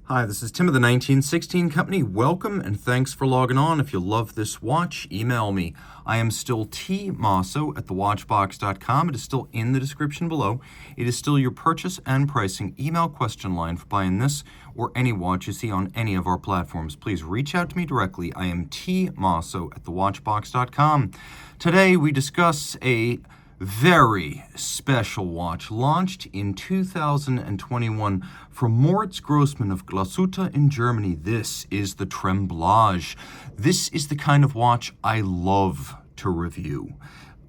Hi, this is Tim of the 1916 Company. Welcome and thanks for logging on. If you love this watch, email me. I am still Team Mosso at thewatchbox.com. It is still in the description below. It is still your purchase and pricing email question line for buying this or any watch you see on any of our platforms. Please reach out to me directly. I am Team Mosso at thewatchbox.com. Today we discuss a very special watch launched in 2021 from Moritz Grossman of Glashütte in Germany. This is the Tremblage. This is the kind of watch I love to review.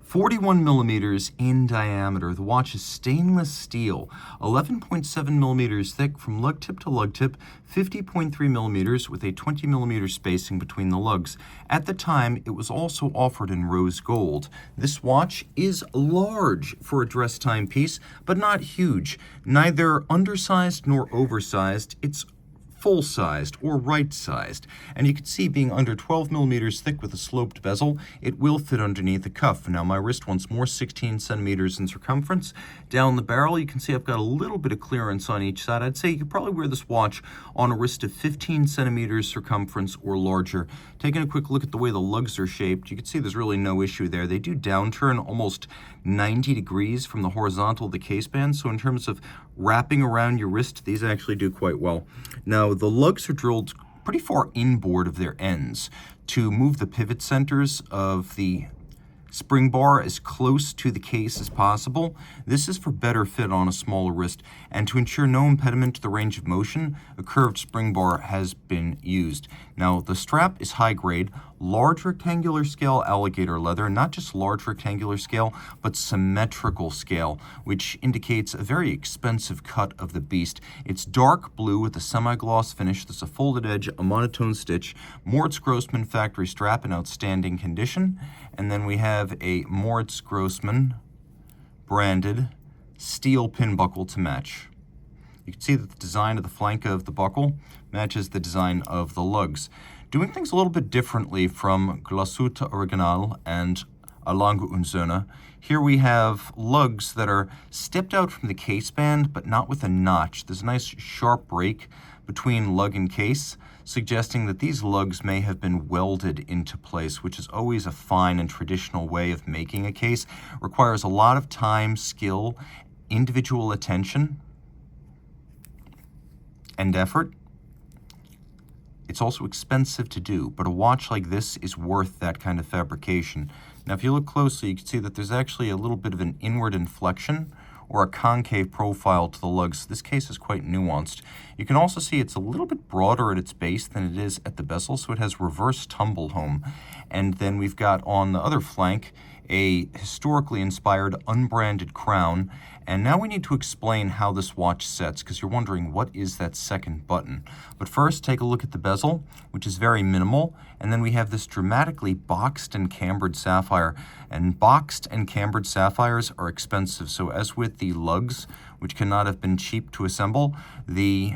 41 millimeters in diameter. The watch is stainless steel, 11.7 millimeters thick from lug tip to lug tip, 50.3 millimeters with a 20 millimeter spacing between the lugs. At the time, it was also offered in rose gold. This watch is large for a dress timepiece, but not huge. Neither undersized nor oversized. It's full-sized or right-sized, and you can see being under 12 millimeters thick with a sloped bezel, it will fit underneath the cuff. Now my wrist once more 16 centimeters in circumference. Down the barrel you can see I've got a little bit of clearance on each side. I'd say you could probably wear this watch on a wrist of 15 centimeters circumference or larger. Taking a quick look at the way the lugs are shaped, you can see there's really no issue there. They do downturn almost 90 degrees from the horizontal of the case band, so in terms of wrapping around your wrist, these actually do quite well. Now, the lugs are drilled pretty far inboard of their ends to move the pivot centers of the spring bar as close to the case as possible. This is for better fit on a smaller wrist, and to ensure no impediment to the range of motion, a curved spring bar has been used. Now, the strap is high grade, large rectangular scale alligator leather, not just large rectangular scale, but symmetrical scale, which indicates a very expensive cut of the beast. It's dark blue with a semi-gloss finish. There's a folded edge, a monotone stitch, Moritz Grossman factory strap in outstanding condition, and then we have a Moritz Grossman branded steel pin buckle to match. You can see that the design of the flank of the buckle matches the design of the lugs. Doing things a little bit differently from Glashütte Original and Lange und Söhne, here we have lugs that are stepped out from the case band, but not with a notch. There's a nice sharp break between lug and case, suggesting that these lugs may have been welded into place, which is always a fine and traditional way of making a case. Requires a lot of time, skill, individual attention, and effort. It's also expensive to do, but a watch like this is worth that kind of fabrication. Now, if you look closely, you can see that there's actually a little bit of an inward inflection or a concave profile to the lugs. This case is quite nuanced. You can also see it's a little bit broader at its base than it is at the bezel, so it has reverse tumble home. And then we've got on the other flank a historically inspired unbranded crown. And now we need to explain how this watch sets, because you're wondering what is that second button. But first, take a look at the bezel, which is very minimal, and then we have this dramatically boxed and cambered sapphire. And boxed and cambered sapphires are expensive, so as with the lugs, which cannot have been cheap to assemble, the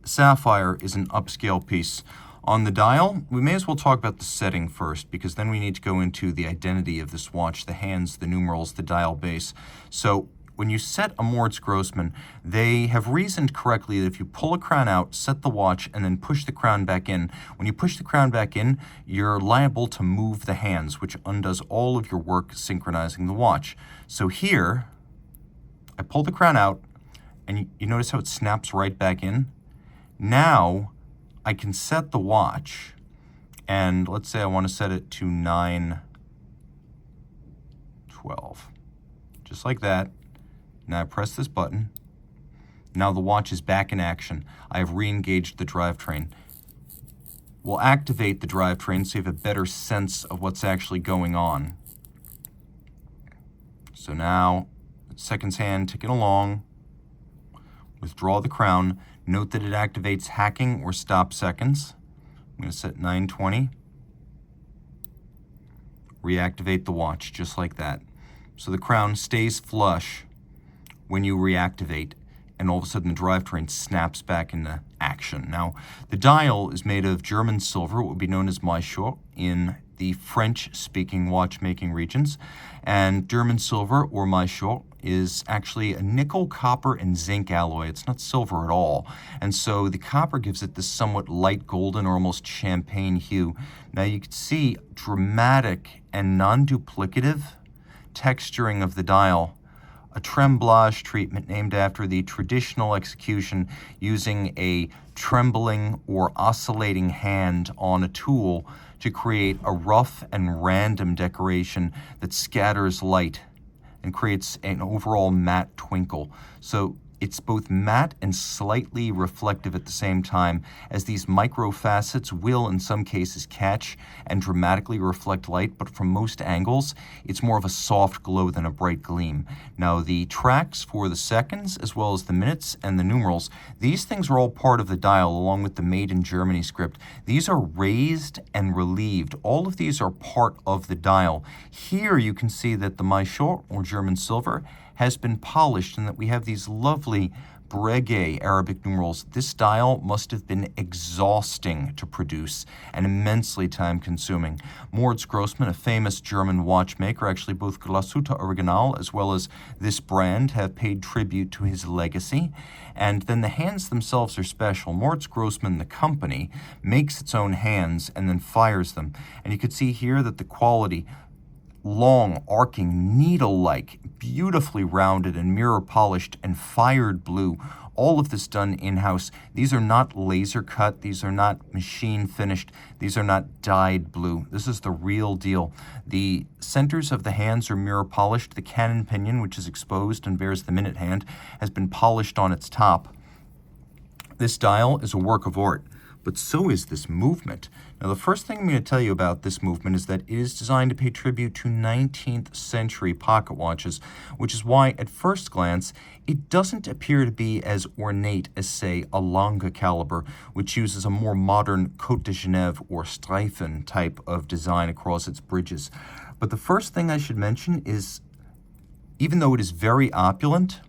sapphire is an upscale piece. On the dial, we may as well talk about the setting first, because then we need to go into the identity of this watch, the hands, the numerals, the dial base. So when you set a Moritz Grossman, they have reasoned correctly that if you pull a crown out, set the watch, and then push the crown back in, when you push the crown back in, you're liable to move the hands, which undoes all of your work synchronizing the watch. So here, I pull the crown out, and you notice how it snaps right back in? Now, I can set the watch, and let's say I want to set it to 9:12. Just like that. Now I press this button. Now the watch is back in action. I have re-engaged the drivetrain. We'll activate the drivetrain so you have a better sense of what's actually going on. So now, seconds hand ticking along. Withdraw the crown. Note that it activates hacking or stop seconds. I'm going to set 9:20. Reactivate the watch, just like that. So the crown stays flush when you reactivate, and all of a sudden the drivetrain snaps back into action. Now, the dial is made of German silver, what would be known as Maillot, in the French-speaking watchmaking regions. And German silver, or Maillot, is actually a nickel, copper, and zinc alloy. It's not silver at all. And so the copper gives it this somewhat light golden or almost champagne hue. Now you can see dramatic and non-duplicative texturing of the dial. A tremblage treatment named after the traditional execution using a trembling or oscillating hand on a tool to create a rough and random decoration that scatters light and creates an overall matte twinkle. So it's both matte and slightly reflective at the same time, as these micro facets will in some cases catch and dramatically reflect light, but from most angles it's more of a soft glow than a bright gleam. Now the tracks for the seconds as well as the minutes and the numerals, these things are all part of the dial along with the Made in Germany script. These are raised and relieved. All of these are part of the dial. Here you can see that the Maillot, or German silver, has been polished and that we have these lovely Breguet Arabic numerals. This dial must have been exhausting to produce and immensely time-consuming. Moritz Grossman, a famous German watchmaker, actually both Glashütte Original as well as this brand have paid tribute to his legacy. And then the hands themselves are special. Moritz Grossman, the company, makes its own hands and then fires them. And you can see here that the quality, long, arcing, needle-like, beautifully rounded and mirror-polished and fired blue. All of this done in-house. These are not laser cut. These are not machine finished. These are not dyed blue. This is the real deal. The centers of the hands are mirror polished. The cannon pinion, which is exposed and bears the minute hand, has been polished on its top. This dial is a work of art, but so is this movement. Now, the first thing I'm going to tell you about this movement is that it is designed to pay tribute to 19th century pocket watches, which is why, at first glance, it doesn't appear to be as ornate as, say, a Lange caliber, which uses a more modern Côte de Genève or Streifen type of design across its bridges. But the first thing I should mention is, even though it is very opulent,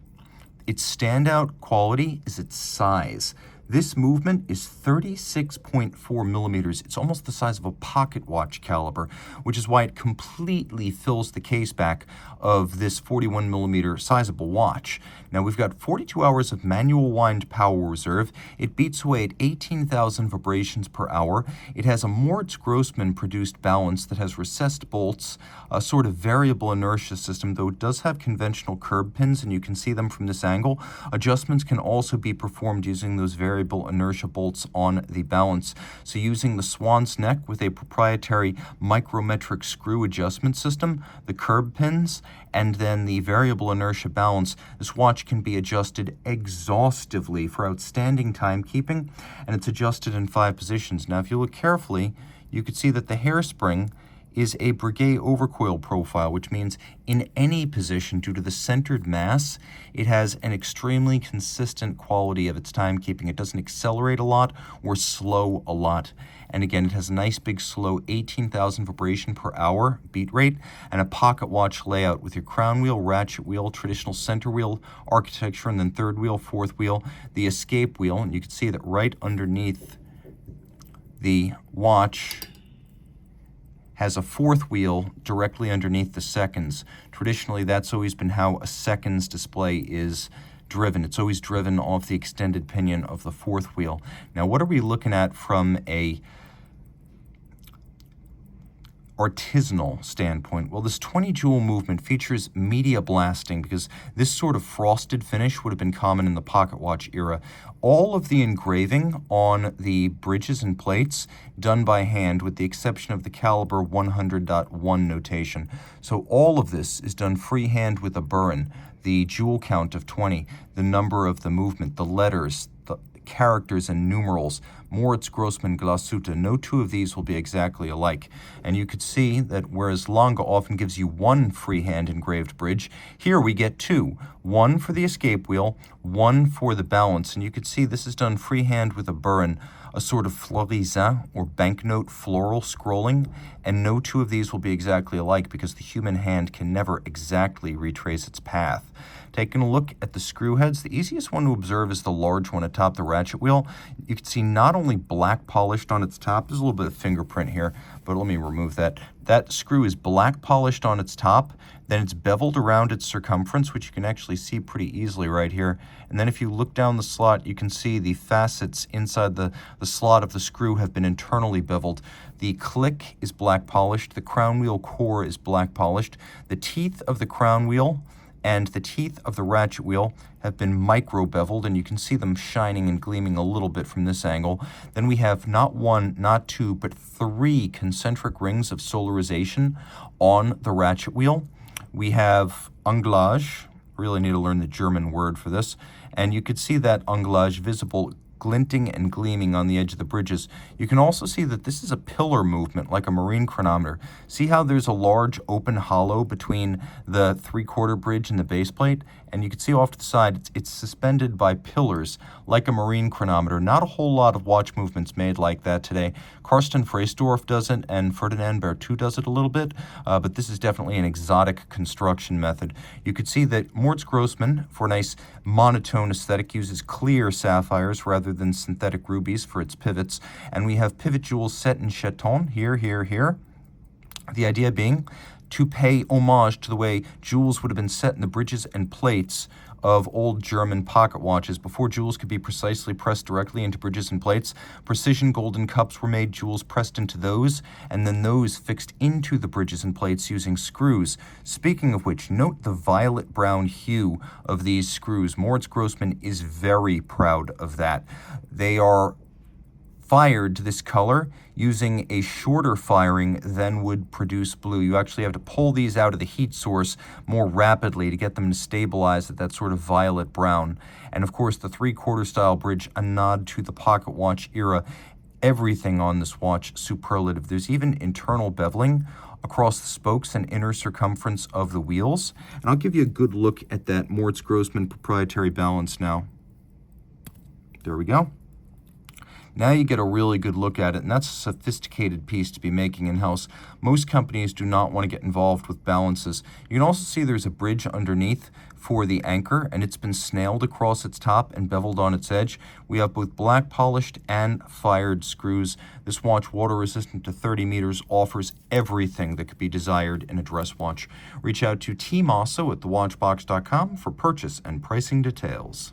its standout quality is its size. This movement is 36.4 millimeters. It's almost the size of a pocket watch caliber, which is why it completely fills the case back of this 41 millimeter sizable watch. Now we've got 42 hours of manual wind power reserve. It beats away at 18,000 vibrations per hour. It has a Moritz Grossman produced balance that has recessed bolts, a sort of variable inertia system, though it does have conventional curb pins, and you can see them from this angle. Adjustments can also be performed using those variable inertia bolts on the balance. So using the swan's neck with a proprietary micrometric screw adjustment system, the curb pins, and then the variable inertia balance, this watch can be adjusted exhaustively for outstanding timekeeping, and it's adjusted in 5 positions. Now, if you look carefully, you can see that the hairspring is a Breguet overcoil profile, which means in any position, due to the centered mass, it has an extremely consistent quality of its timekeeping. It doesn't accelerate a lot or slow a lot. And again, it has a nice big slow 18,000 vibration per hour beat rate and a pocket watch layout with your crown wheel, ratchet wheel, traditional center wheel architecture, and then third wheel, fourth wheel, the escape wheel. And you can see that right underneath the watch has a fourth wheel directly underneath the seconds. Traditionally, that's always been how a seconds display is driven. It's always driven off the extended pinion of the fourth wheel. Now, what are we looking at from a artisanal standpoint? Well, this 20 joule movement features media blasting because this sort of frosted finish would have been common in the pocket watch era. All of the engraving on the bridges and plates done by hand, with the exception of the caliber 100.1 notation. So all of this is done freehand with a burin. The jewel count of 20, the number of the movement, the letters, the characters and numerals, Moritz Grossman Glashütte. No two of these will be exactly alike. And you could see that whereas Lange often gives you one freehand engraved bridge, here we get 2. One for the escape wheel, one for the balance. And you could see this is done freehand with a burin, a sort of florizin or banknote floral scrolling. And no two of these will be exactly alike because the human hand can never exactly retrace its path. Taking a look at the screw heads, the easiest one to observe is the large one atop the ratchet wheel. You can see not only black polished on its top. There's a little bit of fingerprint here, but let me remove that. That screw is black polished on its top, then it's beveled around its circumference, which you can actually see pretty easily right here. And then if you look down the slot, you can see the facets inside the slot of the screw have been internally beveled. The click is black polished, the crown wheel core is black polished, the teeth of the crown wheel and the teeth of the ratchet wheel have been micro beveled, and you can see them shining and gleaming a little bit from this angle. Then we have not one, not two, but 3 concentric rings of solarization on the ratchet wheel. We have anglage, really need to learn the German word for this, and you could see that anglage visible glinting and gleaming on the edge of the bridges. You can also see that this is a pillar movement like a marine chronometer. See how there's a large open hollow between the 3/4 bridge and the base plate? And you can see off to the side, it's suspended by pillars like a marine chronometer. Not a whole lot of watch movements made like that today. Karsten Freisdorf does it, and Ferdinand Berthoud does it a little bit, but this is definitely an exotic construction method. You could see that Moritz Grossman, for a nice monotone aesthetic, uses clear sapphires rather than synthetic rubies for its pivots, and we have pivot jewels set in chaton, here, here, here. The idea being to pay homage to the way jewels would have been set in the bridges and plates of old German pocket watches. Before jewels could be precisely pressed directly into bridges and plates, precision golden cups were made, jewels pressed into those, and then those fixed into the bridges and plates using screws. Speaking of which, note the violet-brown hue of these screws. Moritz Grossman is very proud of that. They are fired to this color using a shorter firing than would produce blue. You actually have to pull these out of the heat source more rapidly to get them to stabilize at that sort of violet brown. And of course, the 3/4 style bridge, a nod to the pocket watch era. Everything on this watch superlative. There's even internal beveling across the spokes and inner circumference of the wheels. And I'll give you a good look at that Moritz Grossman proprietary balance now. There we go. Now you get a really good look at it, and that's a sophisticated piece to be making in-house. Most companies do not want to get involved with balances. You can also see there's a bridge underneath for the anchor, and it's been snailed across its top and beveled on its edge. We have both black polished and fired screws. This watch, water resistant to 30 meters, offers everything that could be desired in a dress watch. Reach out to Team Mosso at thewatchbox.com for purchase and pricing details.